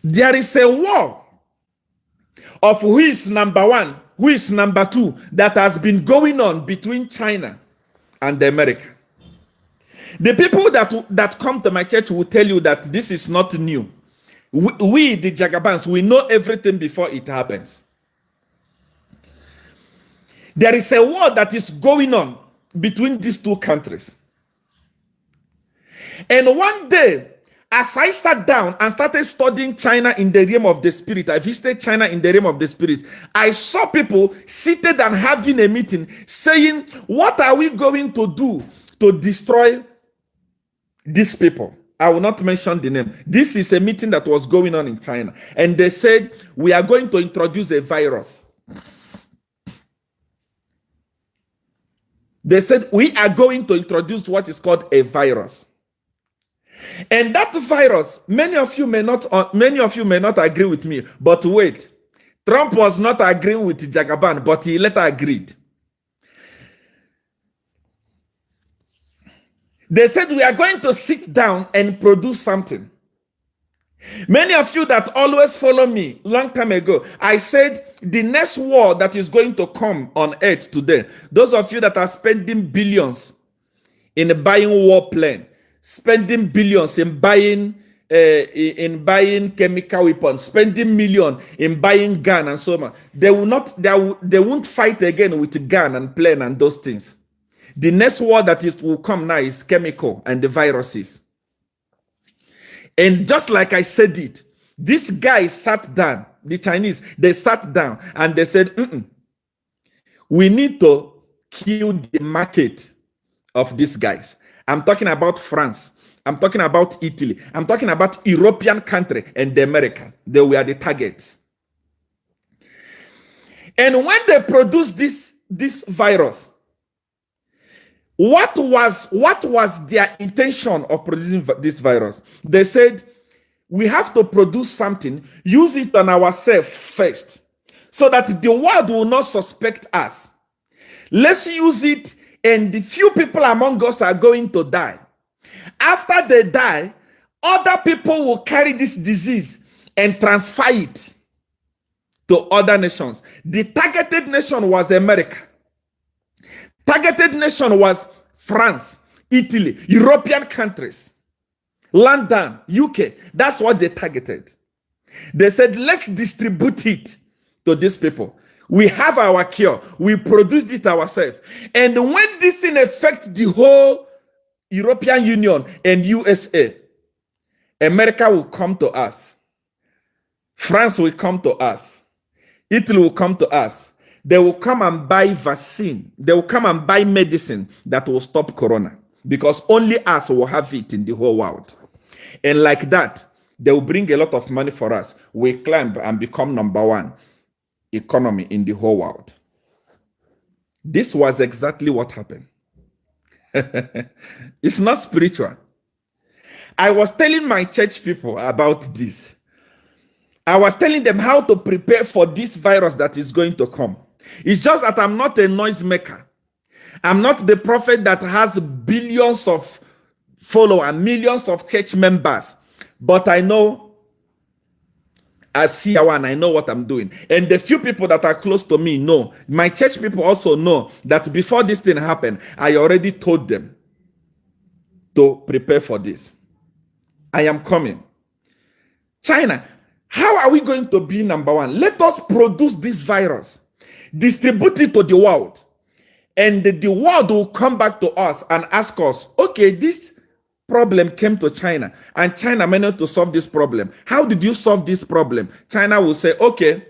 There is a war of who is number one, who is number two, that has been going on between China and America. The people that come to my church will tell you that this is not new. We the Jagabans, we know everything before it happens. There is a war that is going on between these two countries. And one day, as I sat down and started studying China in the realm of the spirit, I visited China in the realm of the spirit. I saw people seated and having a meeting saying, what are we going to do to destroy these people? I will not mention the name. This is a meeting that was going on in China. And they said, we are going to introduce a virus. They said, we are going to introduce what is called a virus. And that virus, many of you may not agree with me, but wait, Trump was not agreeing with Jagaban, but he later agreed. They said, we are going to sit down and produce something. Many of you that always follow me long time ago, I said the next war that is going to come on earth today, those of you that are spending billions in buying war plane, spending billions in buying chemical weapons, spending millions in buying gun and so on, they won't fight again with gun and plane and those things. The next war that will come now is chemical and the viruses. And just like I said it, these guys sat down, the Chinese, they sat down and they said, we need to kill the market of these guys. I'm talking about France. I'm talking about Italy. I'm talking about European country and the America. They were the targets. And when they produced this virus, what was their intention of producing this virus? They said, we have to produce something, use it on ourselves first, so that the world will not suspect us. Let's use it, and the few people among us are going to die. After they die, other people will carry this disease and transfer it to other nations. The targeted nation was America. Targeted nation was France, Italy, European countries, London, UK. That's what they targeted. They said, let's distribute it to these people. We have our cure. We produced it ourselves. And when this thing affects the whole European Union and USA, America will come to us. France will come to us. Italy will come to us. They will come and buy vaccine. They will come and buy medicine that will stop corona, because only us will have it in the whole world. And like that, they will bring a lot of money for us. We climb and become number one economy in the whole world. This was exactly what happened. It's not spiritual. I was telling my church people about this. I was telling them how to prepare for this virus that is going to come. It's just that I'm not a noisemaker. I'm not the prophet that has billions of followers, millions of church members. But I know, I see and I know what I'm doing. And the few people that are close to me know. My church people also know that before this thing happened, I already told them to prepare for this. I am coming. China, how are we going to be number one? Let us produce this virus, distribute it to the world, and the world will come back to us and ask us, okay, this problem came to China, and China managed to solve this problem. How did you solve this problem? China will say, okay,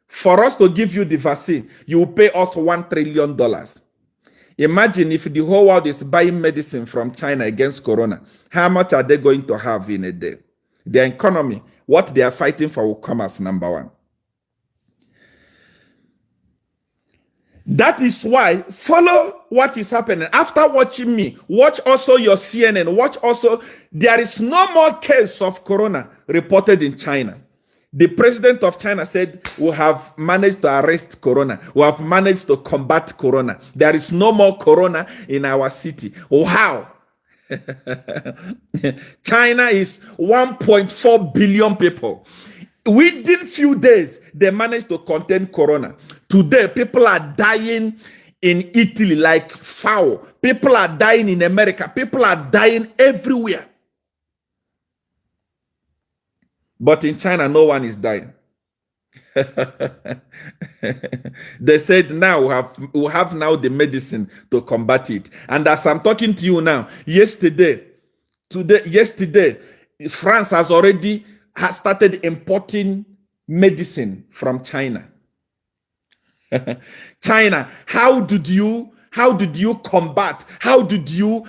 for us to give you the vaccine, you will pay us $1 trillion. Imagine if the whole world is buying medicine from China against corona, how much are they going to have in a day? Their economy, what they are fighting for, will come as number one. That is why, follow what is happening. After watching me, watch also your CNN, watch also, there is no more case of corona reported in China. The president of China said, we have managed to arrest corona. We have managed to combat corona. There is no more corona in our city. Wow. China is 1.4 billion people. Within few days, they managed to contain corona. Today, people are dying in Italy like foul. People are dying in America. People are dying everywhere. But in China, no one is dying. They said now we have now the medicine to combat it. And as I'm talking to you now, yesterday, France has already started importing medicine from China. China, how did you combat? How did you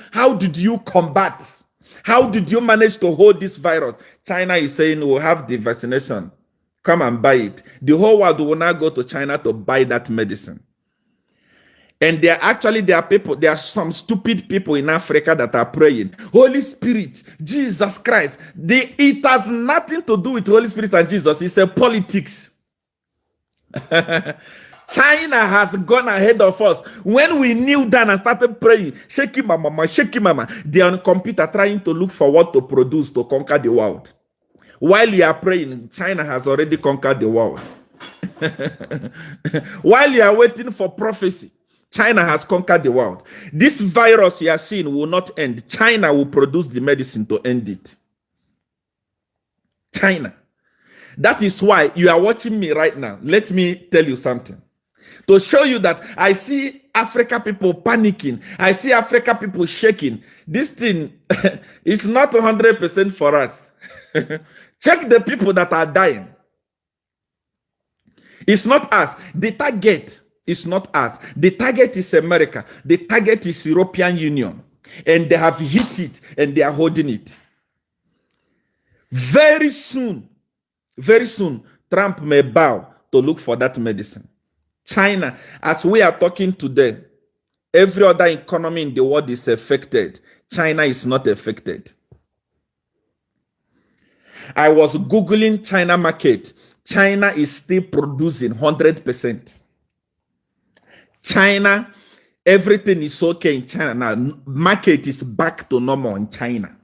combat? How did you manage to hold this virus? China is saying we'll have the vaccination. Come and buy it. The whole world will now go to China to buy that medicine. And there are some stupid people in Africa that are praying, Holy Spirit, Jesus Christ. It has nothing to do with Holy Spirit and Jesus. It's a politics. China has gone ahead of us. When we kneel down and started praying, shaky mama, they are on computer trying to look for what to produce to conquer the world. While you are praying, China has already conquered the world. While you are waiting for prophecy, China has conquered the world. This virus you are seeing will not end. China will produce the medicine to end it. China. That is why you are watching me right now. Let me tell you something. To show you that I see Africa people panicking. I see Africa people shaking. This thing is not 100% for us. Check the people that are dying. It's not us. The target is not us. The target is America. The target is European Union. And they have hit it and they are holding it. Very soon, Trump may bow to look for that medicine. China, as we are talking today, every other economy in the world is affected. China is not affected. I was Googling China market. China is still producing 100%. China, everything is okay in China now. Market is back to normal in China.